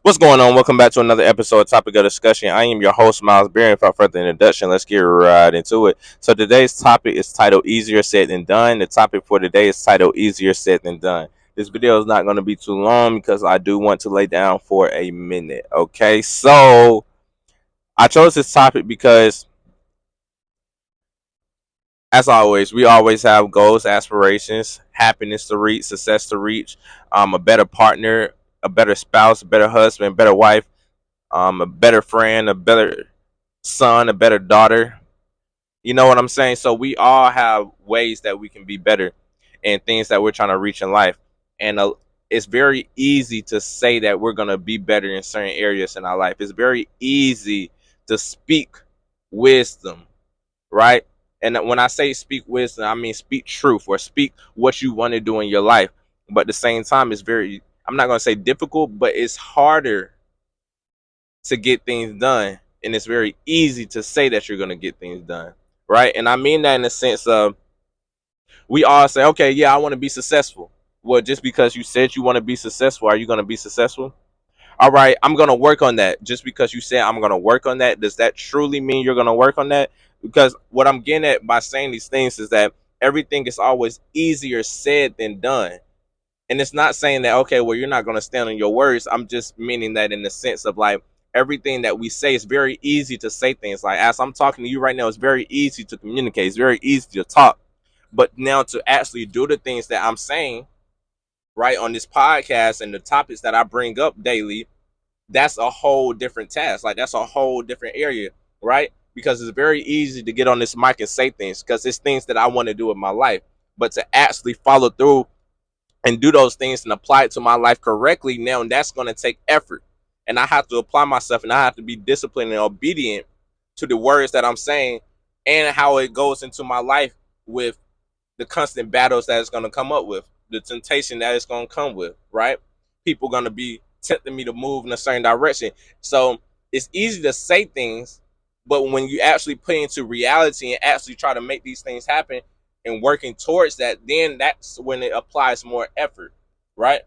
What's going on? Welcome back to another episode of Topic of Discussion. I am your host, Miles Berry. Without further introduction, let's get right into it. So today's topic is titled Easier Said Than Done. The topic for today is titled Easier Said Than Done. This video is not going to be too long because I do want to lay down for a minute. Okay, so I chose this topic because, as always, we always have goals, aspirations, happiness to reach, success to reach, a better partner, a better spouse, a better husband, a better wife, a better friend, a better son, a better daughter. You know what I'm saying? So we all have ways that we can be better and things that we're trying to reach in life. And it's very easy to say that we're going to be better in certain areas in our life. It's very easy to speak wisdom, right? And when I say speak wisdom, I mean speak truth or speak what you want to do in your life. But at the same time, it's very, I'm not going to say difficult, but it's harder to get things done. And it's very easy to say that you're going to get things done, right? And I mean that in the sense of we all say, okay, yeah, I want to be successful. Well, just because you said you want to be successful, are you going to be successful? All right, I'm going to work on that. Just because you said I'm going to work on that, does that truly mean you're going to work on that? Because what I'm getting at by saying these things is that everything is always easier said than done. And it's not saying that, okay, well, you're not going to stand on your words. I'm just meaning that in the sense of like everything that we say is very easy to say things. Like as I'm talking to you right now, it's very easy to communicate. It's very easy to talk. But now to actually do the things that I'm saying right on this podcast and the topics that I bring up daily, that's a whole different task. Like that's a whole different area, right? Because it's very easy to get on this mic and say things because it's things that I want to do in my life. But to actually follow through and do those things and apply it to my life correctly, now that's going to take effort. And I have to apply myself and I have to be disciplined and obedient to the words that I'm saying and how it goes into my life with the constant battles that it's going to come up with, the temptation that it's going to come with, right? People going to be tempting me to move in a certain direction. So it's easy to say things, but when you actually put into reality and actually try to make these things happen and working towards that, then that's when it applies more effort, right?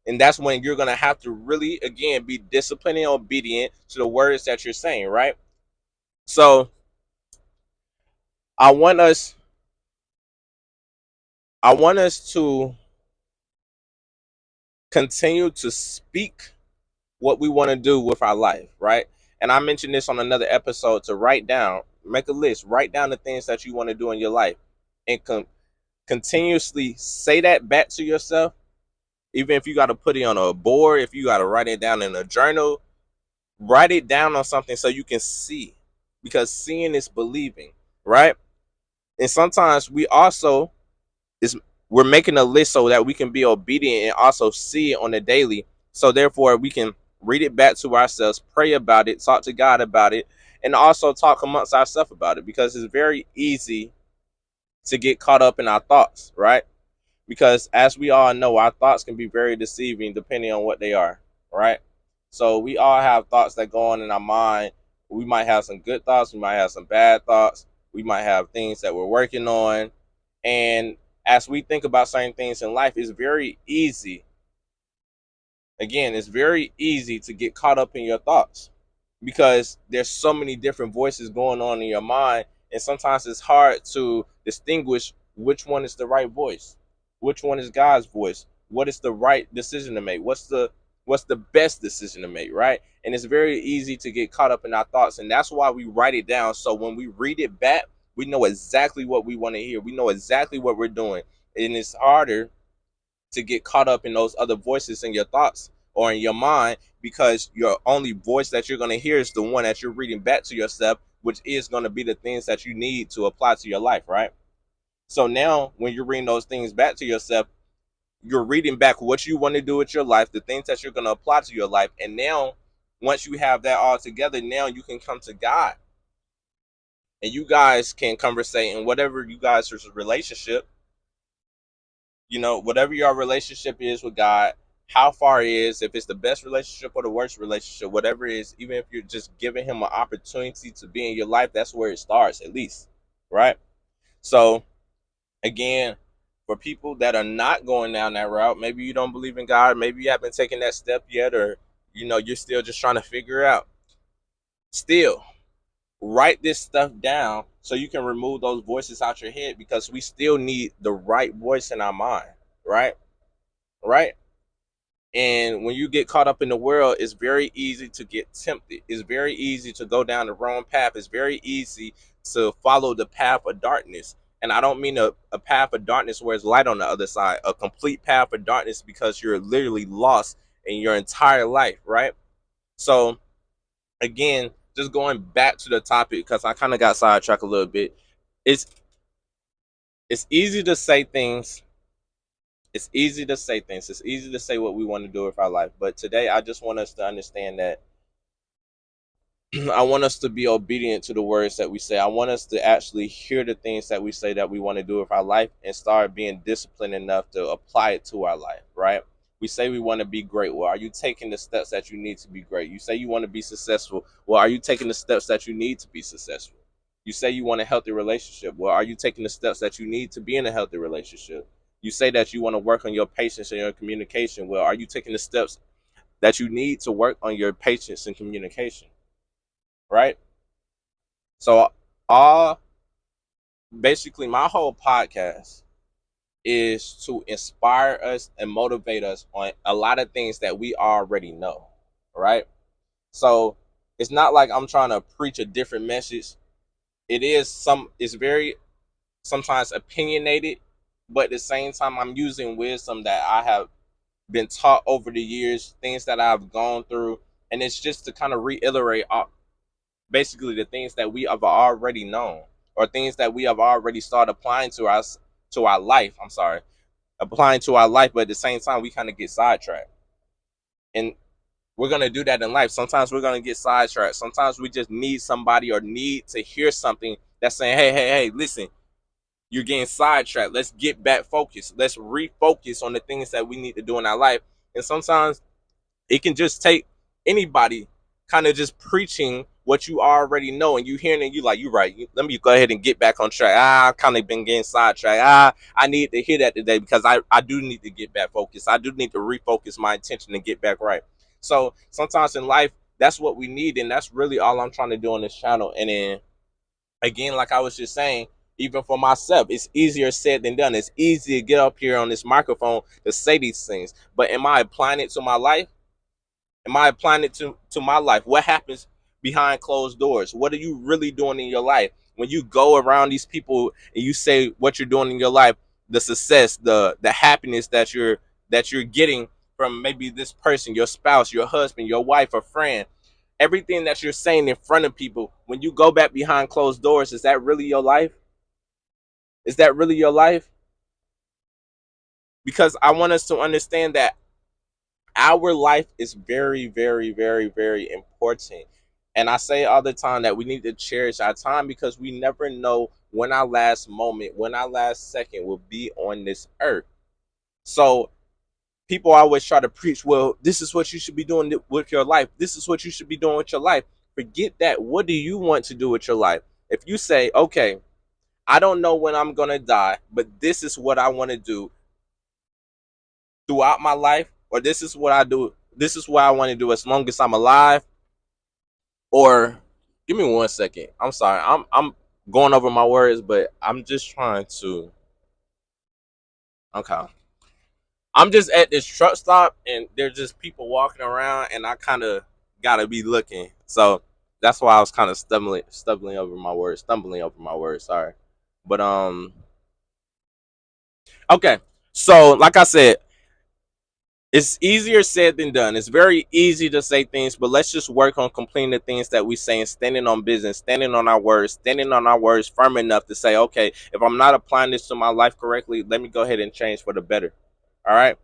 And that's when you're going to have to really, again, be disciplined and obedient to the words that you're saying, right? So I want us, I want us to continue to speak what we want to do with our life, right? And I mentioned this on another episode to write down, make a list, write down the things that you want to do in your life and continuously say that back to yourself. Even if you got to put it on a board, if you got to write it down in a journal, write it down on something so you can see because seeing is believing, right? And sometimes we also is we're making a list so that we can be obedient and also see it on the daily. So therefore we can read it back to ourselves, pray about it, talk to God about it, and also talk amongst ourselves about it because it's very easy to get caught up in our thoughts, right? Because as we all know, our thoughts can be very deceiving depending on what they are, right? So we all have thoughts that go on in our mind. We might have some good thoughts, we might have some bad thoughts, we might have things that we're working on, and as we think about certain things in life, it's very easy. Again, it's very easy to get caught up in your thoughts because there's so many different voices going on in your mind. And sometimes it's hard to distinguish which one is the right voice, which one is God's voice, what is the right decision to make, what's the best decision to make, right? And it's very easy to get caught up in our thoughts. And that's why we write it down. So when we read it back, we know exactly what we want to hear. We know exactly what we're doing. And it's harder to get caught up in those other voices in your thoughts or in your mind because your only voice that you're going to hear is the one that you're reading back to yourself, which is going to be the things that you need to apply to your life, right? So now when you're reading those things back to yourself, you're reading back what you want to do with your life, the things that you're going to apply to your life. And now once you have that all together, now you can come to God and you guys can conversate in whatever you guys' relationship, whatever your relationship is with God, how far it is, if it's the best relationship or the worst relationship, whatever it is, even if you're just giving him an opportunity to be in your life, that's where it starts, at least, right? So, again, for people that are not going down that route, maybe you don't believe in God, maybe you haven't taken that step yet, or you're still just trying to figure out. Still, write this stuff down so you can remove those voices out your head, because we still need the right voice in our mind, right? Right? And when you get caught up in the world, it's very easy to get tempted. It's very easy to go down the wrong path. It's very easy to follow the path of darkness. And I don't mean a path of darkness where it's light on the other side, a complete path of darkness because you're literally lost in your entire life, right? So, again, just going back to the topic because I kind of got sidetracked a little bit. It's it's easy to say things. It's easy to say things. It's easy to say what we want to do with our life. But today, I just want us to understand that I want us to be obedient to the words that we say. I want us to actually hear the things that we say that we want to do with our life and start being disciplined enough to apply it to our life, right? We say we want to be great. Well, are you taking the steps that you need to be great? You say you want to be successful. Well, are you taking the steps that you need to be successful? You say you want a healthy relationship. Well, are you taking the steps that you need to be in a healthy relationship? You say that you want to work on your patience and your communication. Well, are you taking the steps that you need to work on your patience and communication? Right? So, all basically, my whole podcast is to inspire us and motivate us on a lot of things that we already know, right? So, it's not like I'm trying to preach a different message. It's very sometimes opinionated, but at the same time, I'm using wisdom that I have been taught over the years, things that I've gone through, and it's just to kind of reiterate basically the things that we have already known, or things that we have already started applying to our life. I'm sorry, applying to our life, but at the same time we kind of get sidetracked. And we're gonna do that in life. Sometimes we're gonna get sidetracked. Sometimes we just need somebody or need to hear something that's saying, hey, listen, you're getting sidetracked. Let's get back focused. Let's refocus on the things that we need to do in our life. And sometimes it can just take anybody kind of just preaching what you already know, and you hearing it, you like, you right. Let me go ahead and get back on track. I've kind of been getting sidetracked. I need to hear that today because I do need to get back focused. I do need to refocus my attention and get back right. So sometimes in life, that's what we need, and that's really all I'm trying to do on this channel. And then again, like I was just saying, even for myself, it's easier said than done. It's easy to get up here on this microphone to say these things, but am I applying it to my life? Am I applying it to my life? What happens behind closed doors? What are you really doing in your life? When you go around these people and you say what you're doing in your life, the success, the happiness that you're getting from maybe this person, your spouse, your husband, your wife, or friend, everything that you're saying in front of people, when you go back behind closed doors, is that really your life? Is that really your life? Because I want us to understand that our life is very, very, very, very important. And I say all the time that we need to cherish our time because we never know when our last moment, when our last second will be on this earth. So people always try to preach, well, this is what you should be doing with your life. This is what you should be doing with your life. Forget that. What do you want to do with your life? If you say, okay, I don't know when I'm going to die, but this is what I want to do throughout my life, or this is what I do, this is what I want to do as long as I'm alive. Or give me 1 second. I'm sorry. I'm going over my words, but I'm just trying to. Okay. I'm just at this truck stop, and there's just people walking around, and I kind of gotta be looking. So that's why I was kind of stumbling over my words, stumbling over my words. Sorry, but okay. So like I said, it's easier said than done. It's very easy to say things, but let's just work on completing the things that we say and standing on business, standing on our words firm enough to say, okay, if I'm not applying this to my life correctly, let me go ahead and change for the better. All right.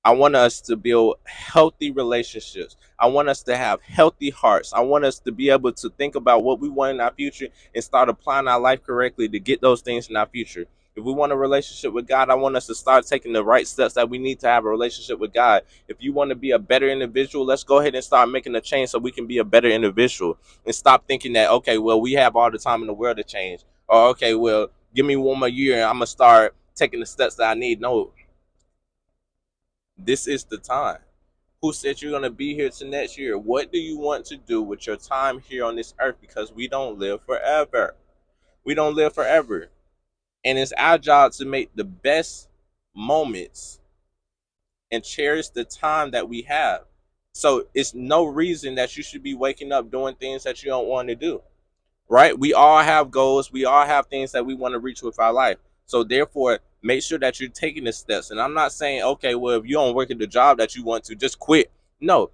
I want us to build healthy relationships. I want us to have healthy hearts. I want us to be able to think about what we want in our future and start applying our life correctly to get those things in our future. If we want a relationship with God, I want us to start taking the right steps that we need to have a relationship with God. If you want to be a better individual, let's go ahead and start making a change so we can be a better individual and stop thinking that, okay, well, we have all the time in the world to change. Or, okay, well, give me 1 more year and I'm going to start taking the steps that I need. No, this is the time. Who said you're going to be here to next year? What do you want to do with your time here on this earth? Because we don't live forever. We don't live forever. And it's our job to make the best moments and cherish the time that we have. So it's no reason that you should be waking up doing things that you don't want to do, right? We all have goals. We all have things that we want to reach with our life. So therefore, make sure that you're taking the steps. And I'm not saying, okay, well, if you don't work at the job that you want to, just quit. No,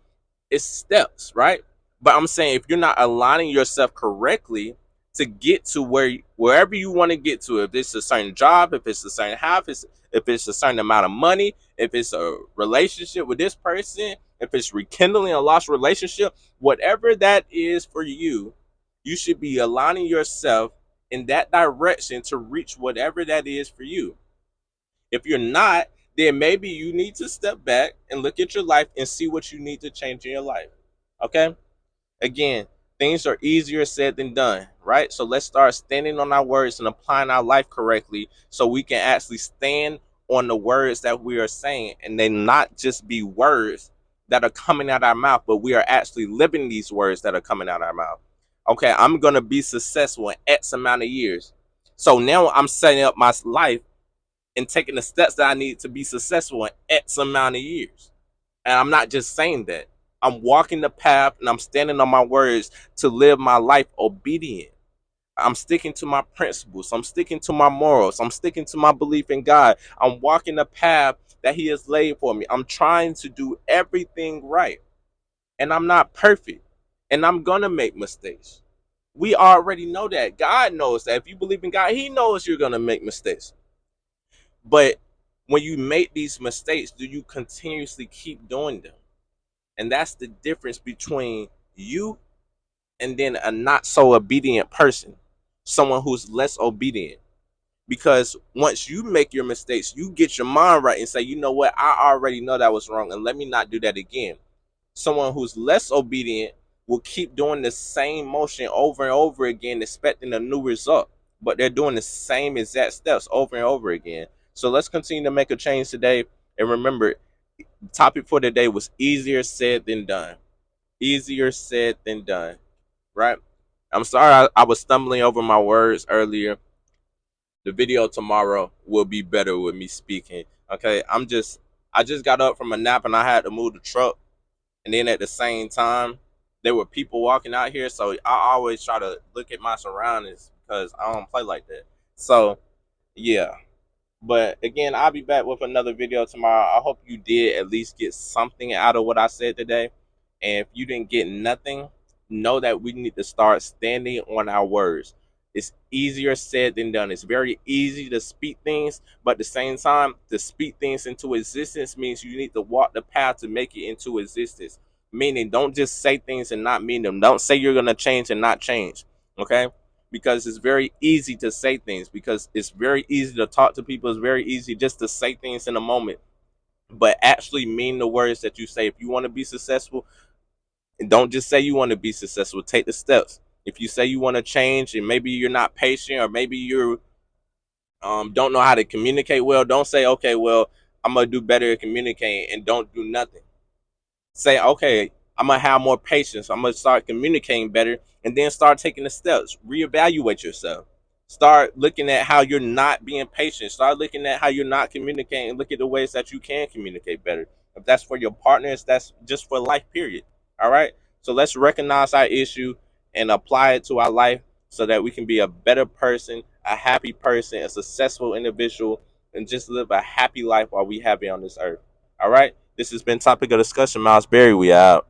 it's steps, right? But I'm saying if you're not aligning yourself correctly to get to wherever you want to get to, if it's a certain job, if it's a certain house, if it's a certain amount of money, if it's a relationship with this person, if it's rekindling a lost relationship, whatever that is for you, you should be aligning yourself in that direction to reach whatever that is for you. If you're not, then maybe you need to step back and look at your life and see what you need to change in your life. Okay? Again, things are easier said than done, right? So let's start standing on our words and applying our life correctly so we can actually stand on the words that we are saying and they not just be words that are coming out our mouth, but we are actually living these words that are coming out our mouth. Okay, I'm going to be successful in X amount of years. So now I'm setting up my life and taking the steps that I need to be successful in X amount of years. And I'm not just saying that. I'm walking the path and I'm standing on my words to live my life obedient. I'm sticking to my principles. I'm sticking to my morals. I'm sticking to my belief in God. I'm walking the path that He has laid for me. I'm trying to do everything right. And I'm not perfect. And I'm going to make mistakes. We already know that. God knows that. If you believe in God, He knows you're going to make mistakes. But when you make these mistakes, do you continuously keep doing them? And that's the difference between you and then a not so obedient person, someone who's less obedient. Because once you make your mistakes, you get your mind right and say, you know what, I already know that was wrong, and let me not do that again. Someone who's less obedient will keep doing the same motion over and over again, expecting a new result, but they're doing the same exact steps over and over again. So let's continue to make a change today. And remember, the topic for today was easier said than done. Easier said than done, right? I'm sorry I was stumbling over my words earlier. The video tomorrow will be better with me speaking. Okay, I just got up from a nap and I had to move the truck, and then at the same time there were people walking out here, so I always try to look at my surroundings because I don't play like that. So yeah, but again, I'll be back with another video tomorrow. I hope you did at least get something out of what I said today. And if you didn't get nothing, know that we need to start standing on our words. It's easier said than done. It's very easy to speak things, but at the same time, to speak things into existence means you need to walk the path to make it into existence. Meaning, don't just say things and not mean them. Don't say you're going to change and not change. Okay? Because it's very easy to say things, because it's very easy to talk to people. It's very easy just to say things in a moment, but actually mean the words that you say. If you want to be successful, and don't just say you want to be successful, take the steps. If you say you want to change and maybe you're not patient, or maybe you don't know how to communicate well, don't say, okay, well, I'm going to do better at communicating, and don't do nothing. Say, okay, I'm gonna have more patience. I'm gonna start communicating better, and then start taking the steps. Reevaluate yourself. Start looking at how you're not being patient. Start looking at how you're not communicating. Look at the ways that you can communicate better. If that's for your partners, that's just for life, period. All right. So let's recognize our issue and apply it to our life so that we can be a better person, a happy person, a successful individual, and just live a happy life while we have it on this earth. All right. This has been Topic of Discussion. Miles Berry, we out.